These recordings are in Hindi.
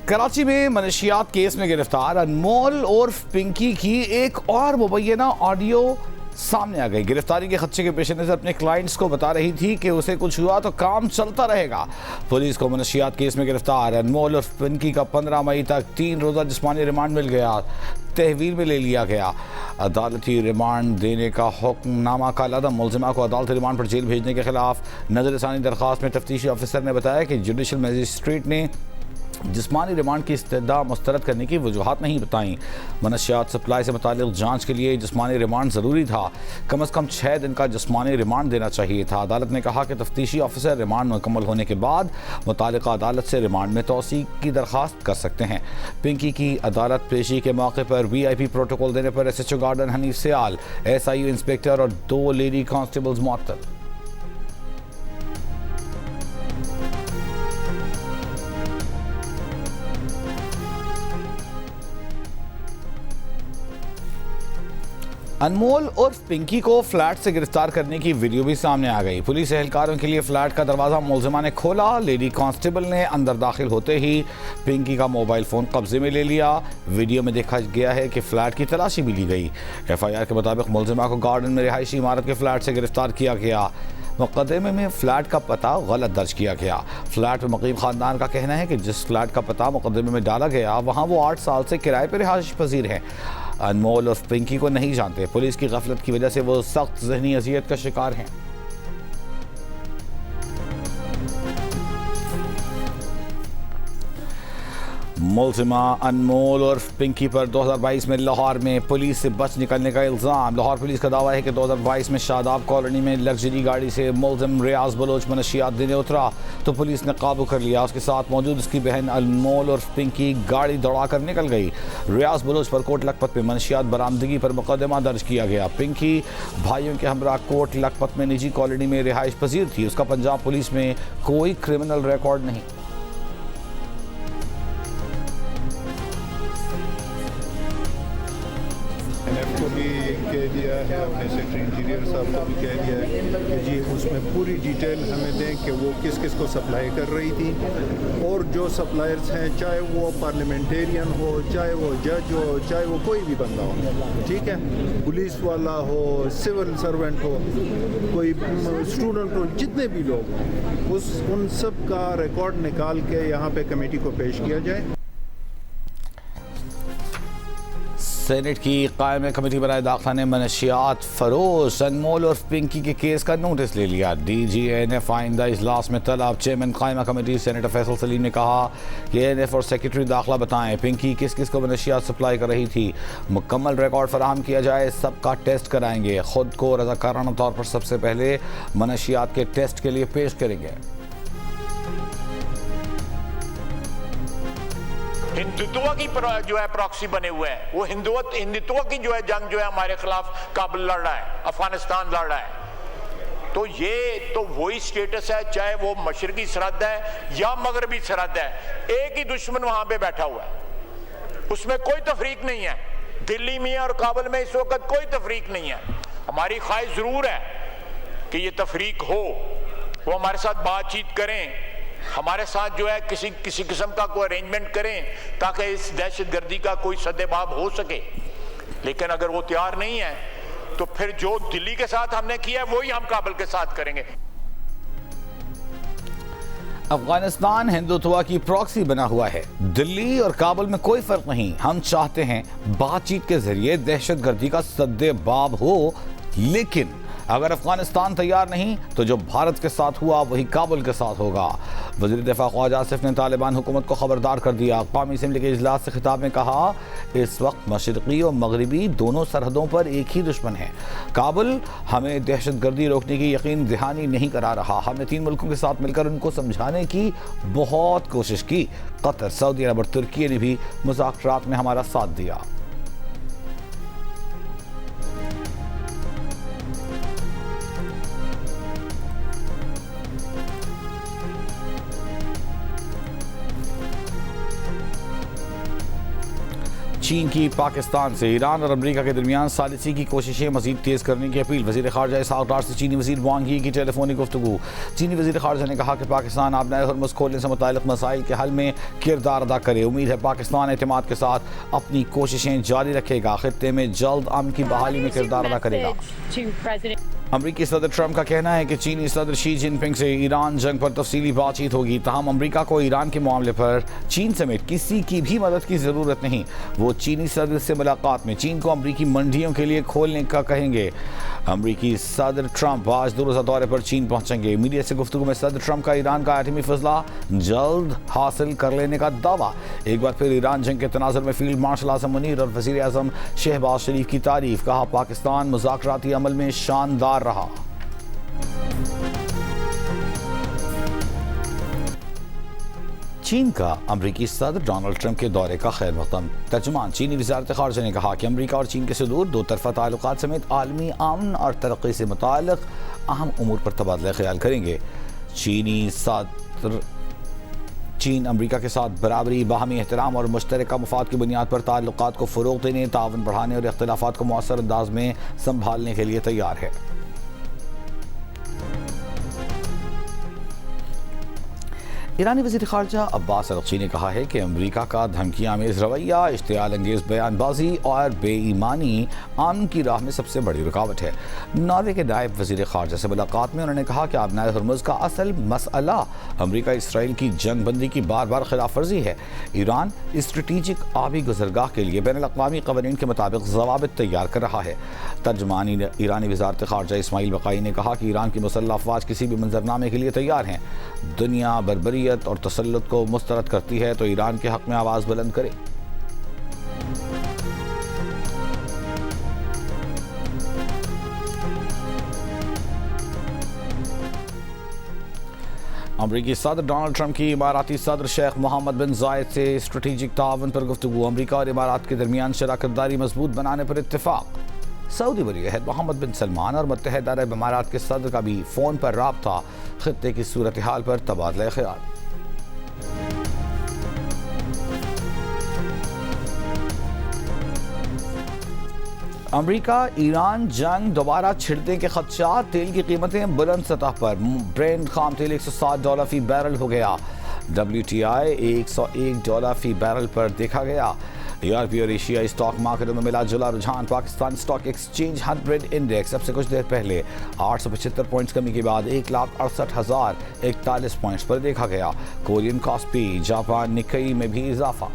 कराची में मनशियात केस में गिरफ्तार अनमोल उर्फ पिंकी की एक और मुबैना ऑडियो सामने आ गई। गिरफ्तारी के खदशे के पेश नज़र अपने क्लाइंट्स को बता रही थी कि उसे कुछ हुआ तो काम चलता रहेगा। पुलिस को मनशियात केस में गिरफ्तार अनमोल उर्फ पिंकी का 15 मई तक 3 रोज़ा जिस्मानी रिमांड मिल गया, तहवील में ले लिया गया। अदालती रिमांड देने का हुक्मनामा कालअदम मुलजिमा को अदालती रिमांड पर जेल भेजने के खिलाफ नजरसानी दरख्वास्त में तफ्तीशी ऑफिसर ने बताया कि जुडिशल मजिस्ट्रेट ने जिस्मानी रिमांड की इस्तदा मुस्तरद करने की वजूहात नहीं बताई। मनशियात सप्लाई से मुताल्लिक़ जांच के लिए जिस्मानी रिमांड ज़रूरी था, कम अज़ कम 6 दिन का जिस्मानी रिमांड देना चाहिए था। अदालत ने कहा कि तफ्तीशी ऑफिसर रिमांड मुकम्मल होने के बाद मुताल्लिक़ा अदालत से रिमांड में तौसीक़ की दरख्वास्त कर सकते हैं। पिंकी की अदालत पेशी के मौके पर VIP प्रोटोकॉल देने पर SHO गार्डन हनीफ सियाल, SIU इंस्पेक्टर और 2 लेडी कांस्टेबल्स मुअत्तल। अनमोल उर्फ पिंकी को फ्लैट से गिरफ्तार करने की वीडियो भी सामने आ गई। पुलिस एहलकारों के लिए फ्लैट का दरवाज़ा मुलजिमा ने खोला। लेडी कांस्टेबल ने अंदर दाखिल होते ही पिंकी का मोबाइल फ़ोन कब्जे में ले लिया। वीडियो में देखा गया है कि फ्लैट की तलाशी भी ली गई। FIR के मुताबिक मुलजिमा को गार्डन में रिहायशी इमारत के फ्लैट से गिरफ्तार किया गया। मुकदमे में फ्लैट का पता गलत दर्ज किया गया। फ्लैट में मुकीम खानदान का कहना है कि जिस फ्लैट का पता मुकदमे में डाला गया वहाँ वो 8 साल से किराए पर रिहायश पजीर हैं। अनमोल और पिंकी को नहीं जानते। पुलिस की गफलत की वजह से वो सख्त ज़हनी अजियत का शिकार हैं। मुलजिमा अनमोल और पिंकी पर 2022 में लाहौर में पुलिस से बच निकलने का इल्ज़ाम। लाहौर पुलिस का दावा है कि 2022 में शादाब कॉलोनी में लग्जरी गाड़ी से मुलजिम रियाज बलोच मनशियात देने उतरा तो पुलिस ने काबू कर लिया। उसके साथ मौजूद उसकी बहन अनमोल और पिंकी गाड़ी दौड़ा कर निकल गई। रियाज बलोच पर कोट लखपत में मनशियात बरामदगी पर मुकदमा दर्ज किया गया। पिंकी भाइयों के हमरा कोट लखपत में निजी कॉलोनी में रिहाइश पजीर थी। उसका पंजाब पुलिस में कोई क्रिमिनल रिकॉर्ड नहीं। को भी कह दिया है, अपने सेक्रेटरी इंटीरियर साहब को भी कह दिया है कि जी उसमें पूरी डिटेल हमें दें कि वो किस किस को सप्लाई कर रही थी, और जो सप्लायर्स हैं चाहे वो पार्लियामेंटेरियन हो, चाहे वो जज हो, चाहे वो कोई भी बंदा हो, ठीक है, पुलिस वाला हो, सिविल सर्वेंट हो, कोई स्टूडेंट हो, जितने भी लोग हों उन सब का रिकॉर्ड निकाल के यहाँ पे कमेटी को पेश किया जाए। सेनेट की कायम कमेटी बराए दाखिला ने मनशियात फरोश अनमोल और पिंकी के केस का नोटिस ले लिया। DGNF आइंदा इजलास में तलब। चेयरमैन कायम कमेटी सेनेटर फैसल सलीम ने कहा कि NF और सेक्रेटरी दाखिला बताएं पिंकी किस किस को मनशियात सप्लाई कर रही थी, मुकम्मल रिकॉर्ड फराहम किया जाए, सबका टेस्ट कराएंगे। खुद को रज़ाकाराना तौर पर सबसे पहले मनशियात के टेस्ट के लिए पेश करेंगे। हिंदुत्व की जो है प्रॉक्सी बने हुए हैं, वो हिंदुत्व की जो है जंग जो है हमारे खिलाफ काबुल लड़ रहा है, अफगानिस्तान लड़ रहा है। तो ये तो वही स्टेटस है, चाहे वो मशरकी सरहद है या मगरबी सरहद है, एक ही दुश्मन वहां पे बैठा हुआ है, उसमें कोई तफरीक नहीं है। दिल्ली में और काबुल में इस वक्त कोई तफरीक नहीं है। हमारी ख्वाहिश जरूर है कि ये तफरीक हो, वो हमारे साथ बातचीत करें, हमारे साथ जो है किसी किस्म का कोई अरेंजमेंट करें ताकि इस दहशतगर्दी का कोई सद्देबाब हो सके। लेकिन अगर वो तैयार नहीं है तो फिर जो दिल्ली के साथ हमने किया है वही हम काबुल के साथ करेंगे। अफगानिस्तान हिंदुत्व की प्रॉक्सी बना हुआ है। दिल्ली और काबुल में कोई फर्क नहीं। हम चाहते हैं बातचीत के जरिए दहशतगर्दी का सद्देबाब हो, लेकिन अगर अफगानिस्तान तैयार नहीं तो जो भारत के साथ हुआ वही काबुल के साथ होगा। वज़ीर दिफा ख्वाजा आसिफ ने तालिबान हुकूमत को खबरदार कर दिया। कौमी असम्बली के इजलास से खिताब में कहा, इस वक्त मशरक़ी और मगरबी दोनों सरहदों पर एक ही दुश्मन है। काबुल हमें दहशतगर्दी रोकने की यकीन दहानी नहीं करा रहा। हमने 3 मुल्कों के साथ मिलकर उनको समझाने की बहुत कोशिश की। कतर, सऊदी अरब और तुर्की ने भी मुज़ाकरात में हमारा साथ दिया। चीन की पाकिस्तान से ईरान और अमेरिका के दरमियान सालिसी की कोशिशें मजीद तेज करने की अपील। वज़ीर ख़ारजा इसहाक़ डार से चीनी वज़ीर वांग यी की टेलीफोनिक गुफ्तगू। चीनी वज़ीर ख़ारजा ने कहा कि पाकिस्तान आबनाए हरमुज़ खोलने से मुताल्लिक़ मसाइल के हल में किरदार अदा करे। उम्मीद है पाकिस्तान एतमाद के साथ अपनी कोशिशें जारी रखेगा, खित्ते में जल्द अमन की बहाली में किरदार अदा करेगा। अमरीकी सदर ट्रंप का कहना है कि चीनी सदर शी जिनपिंग से ईरान जंग पर तफसीली बातचीत होगी। ताहम अमरीका को ईरान के मामले पर चीन समेत किसी की भी मदद की ज़रूरत नहीं। वो चीनी सदर से मुलाकात में चीन को अमरीकी मंडियों के लिए खोलने का कहेंगे। अमरीकी सदर ट्रंप आज 2 रोज़ा दौरे पर चीन पहुंचेंगे। मीडिया से गुफ्तगू में सदर ट्रंप का ईरान का एटमी फैसला जल्द हासिल कर लेने का दावा। एक बार फिर ईरान जंग के तनाज़ुर में फील्ड मार्शल आज़म मुनीर और वज़ीर आज़म शहबाज शरीफ की तारीफ। कहा पाकिस्तान मुज़ाकराती अमल में शानदार रहा। चीन का अमरीकी सदर डोनाल्ड ट्रंप के दौरे का खैर मक़दम। तर्जुमान चीनी वज़ारत ख़ारजा ने कहा कि अमरीका और चीन के सदूर दो तरफ़ा ताल्लुकात समेत आलमी अमन और तरक्की से मुताल्लिक़ अहम उमूर पर तबादला ख्याल करेंगे। चीन अमरीका के साथ बराबरी, बाहमी एहतराम और मुश्तरका मफाद की बुनियाद पर ताल्लुकात को फ़रोग़ देने, तावन बढ़ाने और इख्तिलाफ़ात को मौसर अंदाज में संभालने के लिए तैयार है। ईरानी वज़ीर ख़ारजा अब्बास अरग़ची ने कहा है कि अमरीका का धमकियाँ आमेज़ रवैया, इश्तियाल अंगेज़ बयानबाजी और बेईमानी अमन की राह में सबसे बड़ी रुकावट है। नॉर्वे के नायब वज़ीर ख़ारजा से मुलाकात में उन्होंने कहा कि आबनाए हरमुज़ का असल मसला अमरीका इसराइल की जंग बंदी की बार बार खिलाफ वर्जी है। ईरान स्ट्रेटीजिक आबी गुज़रगाह के लिए बैनुल-अक़वामी क़वानीन के मुताबिक ज़वाबित तैयार कर रहा है। तर्जुमान ईरानी वज़ारत ख़ारजा इस्माइल बक़ाई ने कहा कि ईरान की मुसल्लह अफ़वाज किसी भी मंजरनामे के लिए तैयार हैं। दुनिया बर्बरी और तसल्लुत को मुस्तरद करती है तो ईरान के हक में आवाज बुलंद करे। अमरीकी सदर डोनाल्ड ट्रंप की इमाराती सदर शेख मोहम्मद बिन जायद से स्ट्रेटेजिक तावन पर गुफ्तगू। अमरीका और इमारात के दरमियान शराकतदारी मजबूत बनाने पर इत्तेफाक। सऊदी वली-ए-अहद मोहम्मद बिन सलमान और मुत्तहिदा अरब इमारात के सदर का भी फ़ोन पर राब्ता। खित्ते की सूरत हाल पर तबादला ख्याल। अमरीका ईरान जंग दोबारा छिड़ने के खदशात। तेल की कीमतें बुलंद सतह पर। ब्रेंट खाम तेल $160 फी बैरल हो गया। WTI $101 फी बैरल पर देखा गया। यूरोपीय और एशियाई स्टॉक मार्केटों में मिला जुला रुझान। पाकिस्तान स्टॉक एक्सचेंज 100 इंडेक्स अब से कुछ देर पहले 875 पॉइंट्स कमी के बाद 1,68,041 पॉइंट्स पर देखा गया। कोरियन कॉस्पी, जापान निक्केई में भी इजाफा।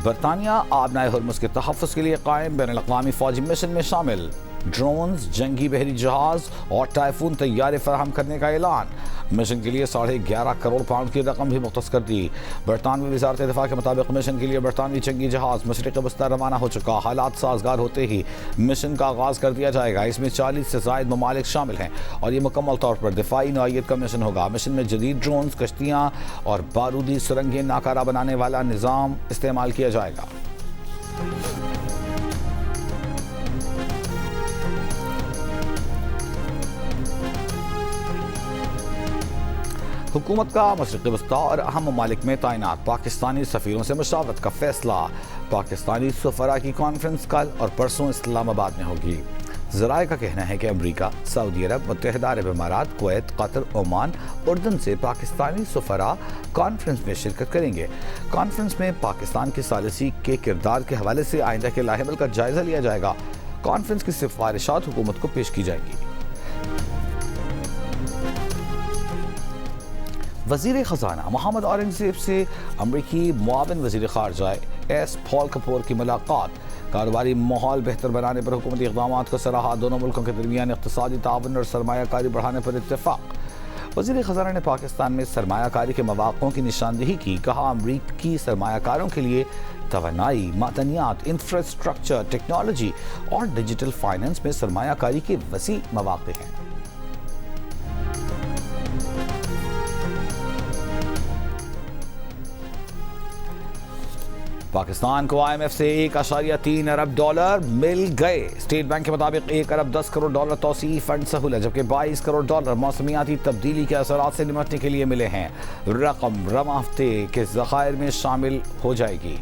बरतानिया आबनाए हरमुज़ के तहफ़्फ़ुज़ के लिए कायम बैनुल-अक़वामी फ़ौजी मिशन में शामिल। ड्रोन्स, जंगी बहरी जहाज़ और टाइफून तैयारे फराहम करने का ऐलान। मिशन के लिए £11.5 करोड़ की रकम भी मुख्तस कर दी। बरतानवी वज़ारत दिफ़ा के मुताबिक मिशन के लिए बरतानवी जंगी जहाज़ मशरिक़ वस्ती रवाना हो चुका। हालात साजगार होते ही मिशन का आगाज़ कर दिया जाएगा। इसमें 40 से ज़ायद ममालिक शामिल हैं और ये मुकम्मल तौर पर दिफाई नौइयत का मिशन होगा। मिशन में जदीद ड्रोन्स, कश्तियाँ और बारूदी सुरंगें नाकारा बनाने वाला निज़ाम इस्तेमाल किया जाएगा। हुकूमत का मशरिक़ वस्ती और अहम ममालिक में तैनात पाकिस्तानी सफ़ीरों से मुशावरत का फैसला। पाकिस्तानी सफ़रा की कॉन्फ्रेंस कल और परसों इस्लामाबाद में होगी। ज़राए का कहना है कि अमरीका, सऊदी अरब, मुत्तहिदा अरब इमारात, कुवैत, कतर, ओमान, उर्दन से पाकिस्तानी सफ़रा कॉन्फ्रेंस में शिरकत करेंगे। कॉन्फ्रेंस में पाकिस्तान की सालिसी के किरदार के हवाले से आइंदा के लाहेमल का जायज़ा लिया जाएगा। कॉन्फ्रेंस की सिफारिशात हुकूमत को पेश की जाएंगी। वज़ीर ख़ज़ाना मोहम्मद औरंगज़ेब से अमरीकी मुआविन वज़ीर ख़ारजा एस पॉल कपूर की मुलाकात। कारोबारी माहौल बेहतर बनाने पर हुकूमती इक़दामात को सराहा। दोनों मुल्कों के दरमियान इक़्तिसादी ताउन और सरमायाकारी बढ़ाने पर इत्तेफाक। वज़ीर ख़ज़ाना ने पाकिस्तान में सरमायाकारी के मौक़ों की निशानदेही की। कहा अमरीकी सरमायाकारों के लिए तवानाई, मादनियात, इंफ्रास्ट्रक्चर, टेक्नोलॉजी और डिजिटल फाइनेंस में सरमायाकारी के वसी मौक़े हैं। पाकिस्तान को IMF से 1.3 अरब डॉलर मिल गए। स्टेट बैंक के मुताबिक 1 अरब 10 करोड़ डॉलर तौसीई फंड सहूलत, जबकि 22 करोड़ डॉलर मौसमियाती तब्दीली के असरात से निपटने के लिए मिले हैं। रकम रवा हफ्ते के ज़खायर में शामिल हो जाएगी।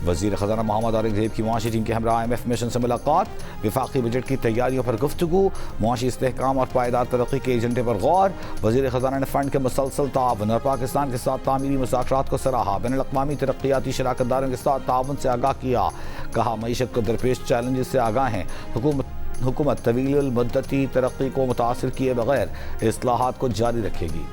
वज़ीर ख़ज़ाना मोहम्मद औरंगज़ेब की मुआशी टीम के हमरा IMF मिशन से मुलाकात, वफाकी बजट की तैयारियों पर गुफ्तगू, मुआशी इस्तेहकाम और पायदार तरक्की के एजेंडे पर गौर। वज़ीर ख़ज़ाना ने फ़ंड के मुसलसल ताउन और पाकिस्तान के साथ तामीरी मुज़ाकरात को सराहा। बैनुल-अक़वामी तरक्याती शराकतदारों के साथ ताउन से आगाह किया। कहा मईशत को दरपेश चैलेंजेस से आगाह हैं। हुकूमत तवील मुद्दती तरक्की को मुतासर किए बगैर इस्लाहात को जारी रखेगी।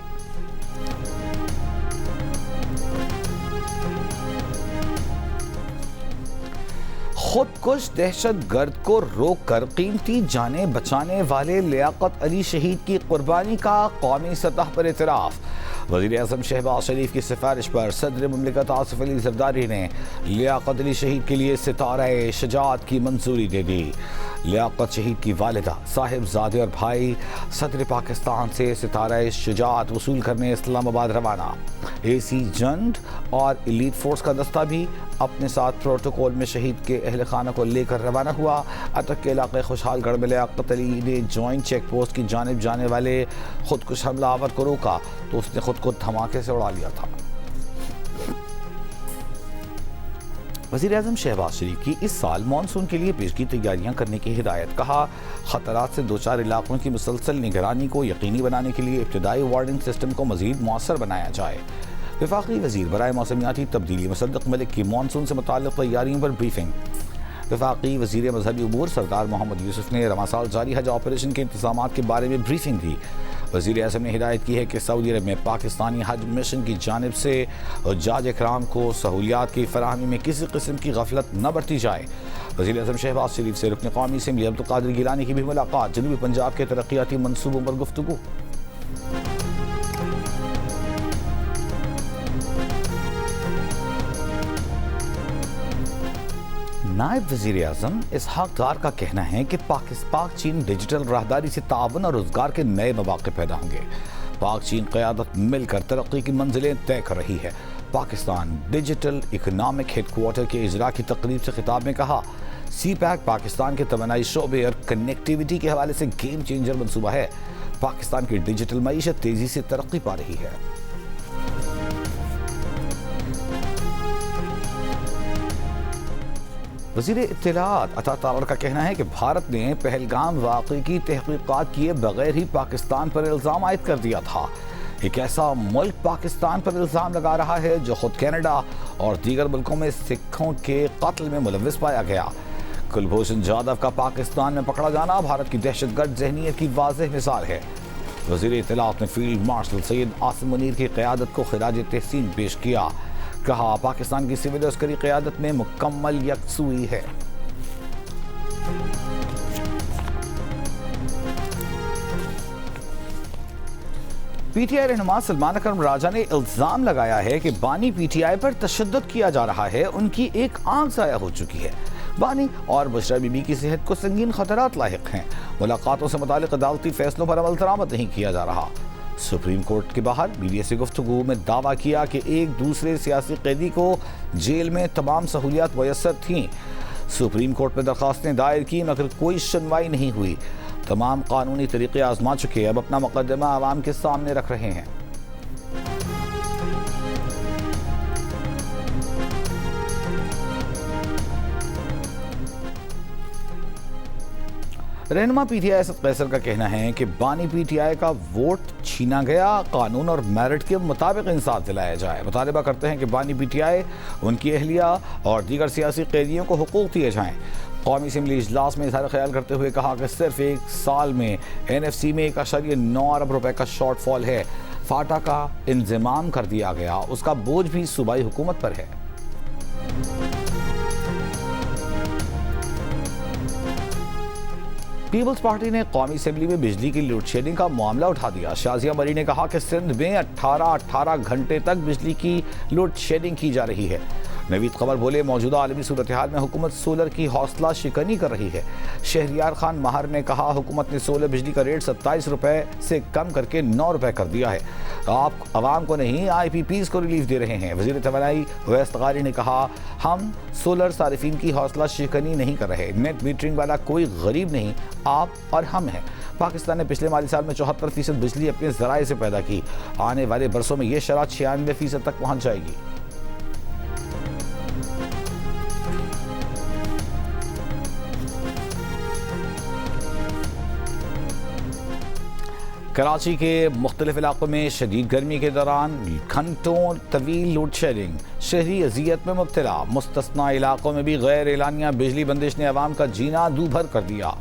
खुदकुश दहशतगर्द को रोककर कीमती जानें बचाने वाले लियाकत अली शहीद की कुर्बानी का कौमी सतह पर इतराफ़। वज़ीर-ए-आज़म शहबाज शरीफ की सिफारिश पर सदर मुमलिकत आसिफ अली ज़रदारी ने लियाकत अली शहीद के लिए सितारा शजाअत की मंजूरी दे दी। लियाकत शहीद की वालिदा, साहिबजादे और भाई सदर पाकिस्तान से सितारा शजाअत वसूल करने इस्लामाबाद रवाना। AC जंड और एलीट फोर्स का दस्ता भी अपने साथ प्रोटोकॉल में शहीद के अहल खाना को लेकर रवाना हुआ। अटक के इलाके खुशहालगढ़ में लियाकत अली ने जॉइंट चेक पोस्ट की जानिब जाने वाले खुदकुश हमलावर को रोका तो उसने खुद को धमाके से उड़ा लिया था। वज़ीर-ए-आज़म शहबाज शरीफ की इस साल मानसून के लिए पेशगी तैयारियां करने की हिदायत। कहा खतरात से दो चार इलाकों की मुसलसल निगरानी को यकीनी बनाने के लिए इब्तदाई वार्निंग सिस्टम को मज़ीद मौसर बनाया जाए। वफाकी वज़ीर बराए मौसमियाती तब्दीली मुसद्दक़ मलिक की मानसून से मुताल्लिक़ तैयारियों पर ब्रीफिंग। वफाकी वज़ीर मजहबी उमूर सरदार मोहम्मद यूसुफ ने रवां साल जारी हज ऑपरेशन के इंतज़ामात के बारे में ब्रीफिंग दी। वज़ीर-ए-आज़म ने हिदायत की है कि सऊदी अरब में पाकिस्तानी हज मिशन की जानिब से हुज्जाज इकराम को सहूलियात की फराहमी में किसी किस्म की गफलत न बरती जाए। वज़ीर-ए-आज़म शहबाज शरीफ से रुकन कौमी असेंबली अब्दुल कादिर गिलानी की भी मुलाकात। जनूबी पंजाब के तरक्याती मनसूबों पर गुफ्तगू। नायब वज़ीर-ए-आज़म इसहाक डार का कहना है कि पाक चीन डिजिटल राहदारी से तावन और रोजगार के नए मौके पैदा होंगे। पाक चीन क़यादत मिलकर तरक्की की मंजिलें तय कर रही है। पाकिस्तान डिजिटल इकनॉमिक हेडक्वार्टर के इजरा की तकरीब से खिताब में कहा, CPEC पाकिस्तान के तवानाई शोबे और कनेक्टिविटी के हवाले से गेम चेंजर मनसूबा है। पाकिस्तान की डिजिटल मईशत तेजी से तरक्की पा रही है। वज़ीर इत्तलाआत अता तारड़ का कहना है कि भारत ने पहलगाम वाक़े की तहक़ीक़ात किए बगैर ही पाकिस्तान पर इल्ज़ाम आयद कर दिया था। एक ऐसा मुल्क पाकिस्तान पर इल्ज़ाम लगा रहा है जो खुद कनाडा और दीगर मुल्कों में सिखों के कत्ल में मुलव्विस पाया गया। कुलभूषण जाधव का पाकिस्तान में पकड़ा जाना भारत की दहशतगर्द ज़हनीत की वाज़ेह मिसाल है। वज़ीर इत्तलाआत ने फील्ड मार्शल सैयद आसिम मुनीर की क़यादत को ख़िराज तहसीन पेश किया। कहा पाकिस्तान की सिविल अस्करी क़यादत में मुकम्मल यकसुई है। PTI रहनुमा सलमान अकरम राजा ने इल्ज़ाम लगाया है कि बानी PTI पर तशद्दुद किया जा रहा है। उनकी एक आंख ज़ाया हो चुकी है। बानी और बुशरा बीबी की सेहत को संगीन खतरात लाहिक हैं। मुलाकातों से मुतालिक अदालती फैसलों पर अमल दरामद नहीं किया जा रहा। सुप्रीम कोर्ट के बाहर मीडिया से गुफ्तगू में दावा किया कि एक दूसरे सियासी कैदी को जेल में तमाम सहूलियात मुयस्सर थीं। सुप्रीम कोर्ट में दरखास्तें दायर की मगर कोई सुनवाई नहीं हुई। तमाम कानूनी तरीके आजमा चुके, अब अपना मुकदमा आवाम के सामने रख रहे हैं। रहनुमा PTI असद कैसर का कहना है कि बानी PTI का वोट छीना गया, कानून और मेरिट के मुताबिक इंसाफ दिलाया जाए। मुतालबा करते हैं कि बानी PTI, उनकी अहलिया और दीगर सियासी कैदियों को हुकूक दिए जाएँ। कौमी असेंबली इजलास में इज़हार ख्याल करते हुए कहा कि सिर्फ एक साल में NFC में 1.9 अरब रुपए का शॉर्टफॉल है। फाटा का इंतजाम कर दिया गया, उसका बोझ भी सूबाई हुकूमत पर है। पीपल्स पार्टी ने कौमी असेंबली में बिजली की लोड शेडिंग का मामला उठा दिया। शाजिया मरी ने कहा कि सिंध में 18 घंटे तक बिजली की लोड शेडिंग की जा रही है। नवीद कमर बोले, मौजूदा आलमी सूरत हाल में हुकूमत सोलर की हौसला शिकनी कर रही है। शहरियार खान माहर ने कहा, हुकूमत ने सोलर बिजली का रेट 27 रुपए से कम करके 9 रुपए कर दिया है। आप आवाम को नहीं IPPs को रिलीफ दे रहे हैं। वज़ीर तवानाई अवैस तगारी ने कहा, हम सोलर सारिफीन की हौसला शिकनी नहीं कर रहे। नेट मीटरिंग वाला कोई गरीब नहीं, आप और हम हैं। पाकिस्तान ने पिछले माली साल में 74% बिजली अपने ज़राए से पैदा की। आने वाले बरसों में ये शरह 96% तक पहुंच जाएगी। कराची के मुख्तलिफ इलाकों में शदीद गर्मी के दौरान घंटों तवील लोड शेडिंग, शहरी अजियत में मुब्तला। मुस्तस्ना इलाकों में भी गैर एलानिया बिजली बंदिश ने अवाम का जीना दूभर कर दिया।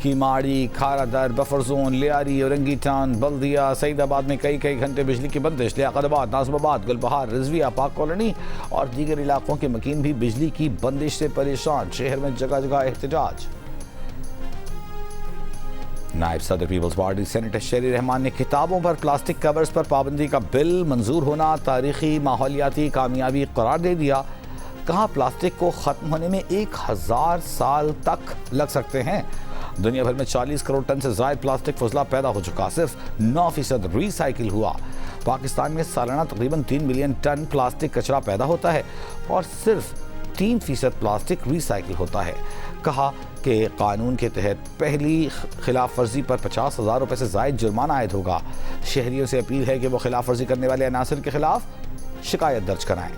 Keamari, Kharadar, buffer zone, Lyari, Orangi town, Baldia, Saeedabad में कई घंटे बिजली की बंदिश। लियाकताबाद, नाज़िमाबाद, गुलबहार, रिजविया, पाक कॉलोनी और दीगर इलाकों के मकीन भी बिजली की बंदिश से परेशान। शहर में जगह जगह एहतजाज। नायब सदर पीपल्स पार्टी सेनेटर शेरी रहमान ने किताबों पर प्लास्टिक कवर्स पर पाबंदी का बिल मंजूर होना तारीखी माहौलियाती कामयाबी करार दे दिया। कहा, प्लास्टिक को ख़त्म होने में 1000 साल तक लग सकते हैं। दुनिया भर में 40 करोड़ टन से ज़ायद प्लास्टिक फजला पैदा हो चुका, सिर्फ 9% रिसाइकिल हुआ। पाकिस्तान में सालाना तकरीबन 3 मिलियन टन प्लास्टिक कचरा पैदा होता है और सिर्फ 3% प्लास्टिक रिसाइकिल होता है। कहा कि कानून के तहत पहली खिलाफ वर्जी पर 50,000 रुपये से ज़ायद जुर्माना आयद होगा। शहरियों से अपील है कि वो खिलाफ वर्जी करने वाले अनासर के खिलाफ शिकायत दर्ज कराएं।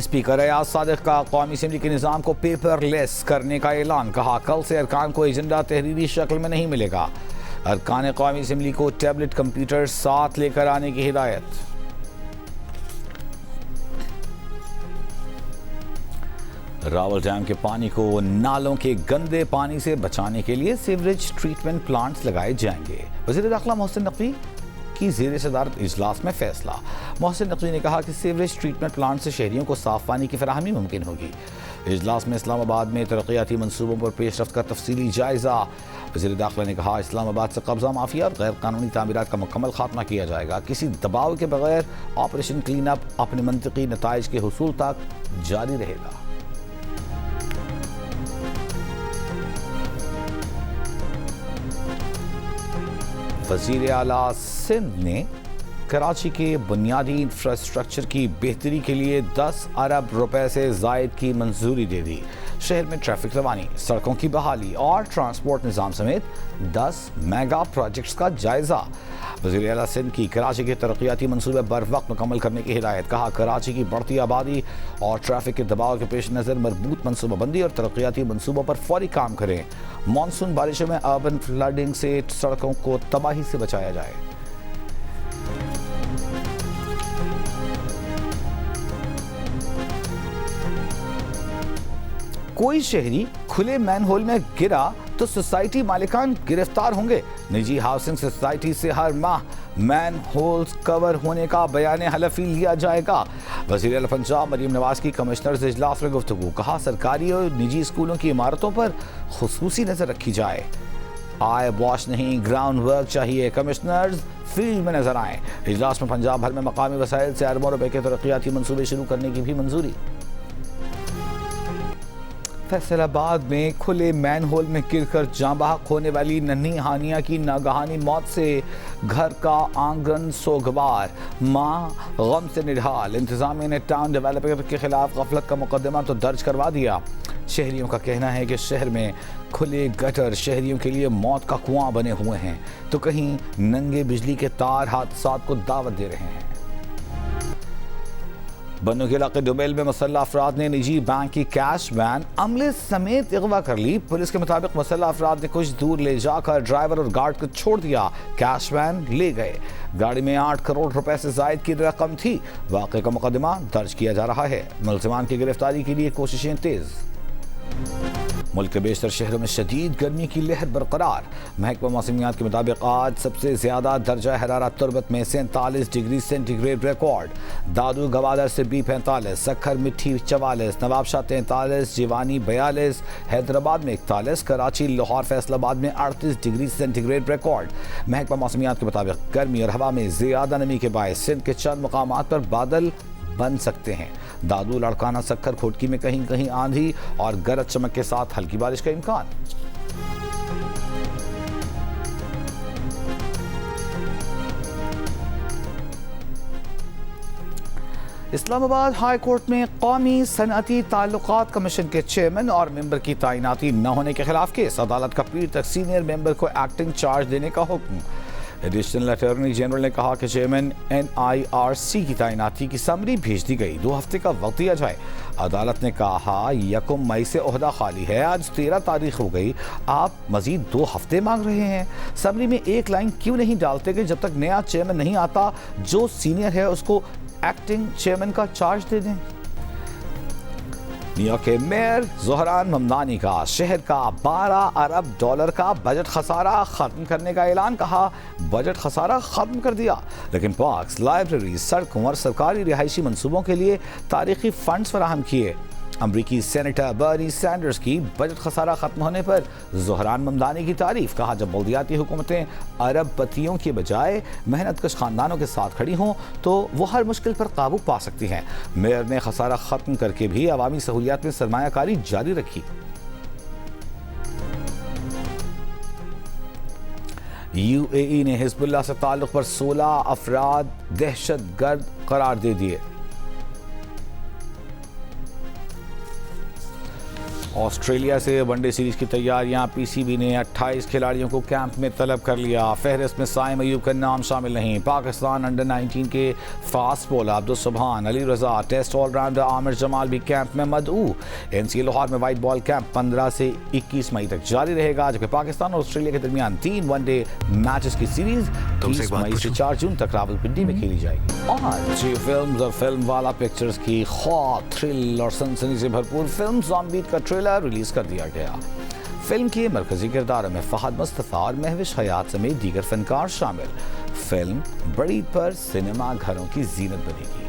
स्पीकर रियाज सादिक का कौमी असम्बली के निज़ाम को पेपरलेस करने का ऐलान। कहा, कल से अरकान को एजेंडा तहरीरी शक्ल में नहीं मिलेगा। अरकान कौमी असम्बली को टैबलेट कंप्यूटर साथ लेकर आने की हिदायत। रावल डैम के पानी को नालों के गंदे पानी से बचाने के लिए सीवरेज ट्रीटमेंट प्लांट्स लगाए जाएंगे। वज़ीर दाखिला मोहसिन नकवी की ज़ेर सदारत इजलास में फैसला। मोहसिन नकवी ने कहा कि सीवरेज ट्रीटमेंट प्लांट से शहरियों को साफ पानी की फराहमी मुमकिन होगी। इजलास में इस्लामाबाद में तरक्याती मनसूबों पर पेशरफ्त का तफसीली जायजा। वज़ीर दाखिला ने कहा, इस्लामाबाद से कब्जा माफिया और गैर कानूनी तामीरात का मुकम्मल खात्मा किया जाएगा। किसी दबाव के बगैर ऑपरेशन क्लीन अप अपने मंतकी नताइज के हुसूल तक जारी रहेगा। वज़ीर आला सिंध ने कराची के बुनियादी इंफ्रास्ट्रक्चर की बेहतरी के लिए 10 अरब रुपए से ज़ायद की मंजूरी दे दी। शहर में ट्रैफिक रवानी, सड़कों की बहाली और ट्रांसपोर्ट निज़ाम समेत 10 मेगा प्रोजेक्ट्स का जायजा। वज़ीर आला सिंध की कराची के तरक्याती मनसूबे बर वक्त मुकम्मल करने की हिदायत। कहा, कराची की बढ़ती आबादी और ट्रैफिक के दबाव के पेश नज़र मजबूत मनसूबाबंदी और तरक्याती मनसूबों पर फौरी काम करें। मानसून बारिशों में अर्बन फ्लडिंग से सड़कों को तबाही से बचाया जाए। कोई शहरी खुले मैनहोल में गिरा तो सोसाइटी मालिकान गिरफ्तार होंगे। निजी हाउसिंग सोसाइटी से हर माह मैन होल्स कवर होने का बयान हलफी लिया जाएगा। वज़ीर आला पंजाब मरीम नवाज की कमिश्नर्स इजलास में गुफ्तगू। कहा, सरकारी और निजी स्कूलों की इमारतों पर खुसूसी नजर रखी जाए। आय वॉश नहीं, ग्राउंड वर्क चाहिए। कमिश्नर्स फील्ड में नजर आए। इजलास में पंजाब भर में मकामी वसाइल से अरबों रुपए के तरक्याती मनसूबे शुरू करने की भी मंजूरी। फैसलाबाद में खुले मैनहोल में गिरकर जाँ बहक होने वाली नन्ही हानिया की नागहानी मौत से घर का आंगन सोगवार, मां गम से निढाल। इंतजामिया ने टाउन डेवलपर के खिलाफ गफलत का मुकदमा तो दर्ज करवा दिया। शहरियों का कहना है कि शहर में खुले गटर शहरियों के लिए मौत का कुआं बने हुए हैं, तो कहीं नंगे बिजली के तार हादसात को दावत दे रहे हैं। बन्नू के इलाके डुबेल में मुसल्लह अफराद ने निजी बैंक की कैश वैन अमले समेत अगवा कर ली। पुलिस के मुताबिक मुसल्लह अफराद ने कुछ दूर ले जाकर ड्राइवर और गार्ड को छोड़ दिया। कैश वैन ले गए। गाड़ी में 8 करोड़ रुपए से जायद की रकम थी। वाक़े का मुकदमा दर्ज किया जा रहा है। मुलज़िमान की गिरफ्तारी के लिए कोशिशें तेज। मुल्क के बेशतर शहरों में शदीद गर्मी की लहर बरकरार। महकमा मौसमियात के मुताबिक आज सबसे ज्यादा दर्जा हरारत तुरबत में 47 डिग्री सेंटीग्रेड रिकॉर्ड, दादू गवादर से भी 45, सखर मिट्टी 44, नवाबशाह 43, जिवानी 42, हैदराबाद में 41, कराची लाहौर फैसलाबाद में 38 डिग्री सेंटीग्रेड रिकॉर्ड। महकमा मौसमियात के मुताबिक गर्मी और हवा में ज्यादा नमी के बायस सिंध के चंद मुकामात पर बादल बन सकते हैं। दादू, लड़काना, सक्खर, खोटकी में कहीं कहीं आंधी और गरज चमक के साथ हल्की बारिश का इम्कान। इस्लामाबाद हाई कोर्ट में कौमी सनअती ताल्लुकात कमीशन के चेयरमैन और मेंबर की तैनाती न होने के खिलाफ केस। अदालत का पीर तक सीनियर मेंबर को एक्टिंग चार्ज देने का हुक्म। एडिशनल अटॉर्नी जनरल ने कहा कि चेयरमैन NIRC की तैनाती की समरी भेज दी गई, 2 हफ्ते का वक्त दिया जाए। अदालत ने कहा 1 मई से ओहदा खाली है, आज 13 तारीख हो गई, आप मजीद 2 हफ्ते मांग रहे हैं। समरी में एक लाइन क्यों नहीं डालते कि जब तक नया चेयरमैन नहीं आता जो सीनियर है उसको एक्टिंग चेयरमैन का चार्ज दे दें। न्यूयॉर्क के मेयर ज़ोहरान ममदानी का शहर का $12 अरब का बजट खसारा खत्म करने का ऐलान। कहा बजट खसारा खत्म कर दिया, लेकिन पार्क्स, लाइब्रेरी, सड़कों और सरकारी रिहायशी मंसूबों के लिए तारीखी फंड्स फराहम किए। अमरीकी सेनेटर बर्नी सैंडर्स की बजट खसारा खत्म होने पर ज़ोहरान ममदानी की तारीफ। कहा जब बल्दियाती हुकूमतें अरबपतियों के बजाय मेहनतकश खानदानों के साथ खड़ी हों तो वो हर मुश्किल पर काबू पा सकती हैं। मेयर ने खसारा खत्म करके भी अवामी सहूलियात में सरमायाकारी जारी रखी। UAE ने हिजबुल्लाह से ताल्लुक पर 16 अफराद दहशतगर्द करार दे दिए। ऑस्ट्रेलिया से वनडे सीरीज की तैयारियां। PCB ने 28 खिलाड़ियों को कैंप में तलब कर लिया। फहरिस्त में साइम अयूब का नाम शामिल नहीं। पाकिस्तान अंडर 19 के फास्ट बॉलर अब्दुल सुबहान, अली रजा, टेस्ट ऑलराउंडर आमिर जमाल भी कैंप में मदऊ। NCA लाहौर में वाइट बॉल कैंप 15 से 21 मई तक जारी रहेगा, जबकि पाकिस्तान और ऑस्ट्रेलिया के दरमियान 3 वनडे मैचेस की सीरीज 30 मई से 4 जून तक रावलपिंडी में खेली जाएगी। आज फिल्म्स और फिल्म वाला पिक्चर्स की खौफ, थ्रिल और सनसनी से भरपूर फिल्म ज़ॉम्बी का ट्रेलर रिलीज कर दिया गया। फिल्म के मरकजी किरदारों में फहद मुस्तफा और महविश हयात समेत दीगर फनकार शामिल। फिल्म बड़ी पर सिनेमा घरों की जीनत बनेगी।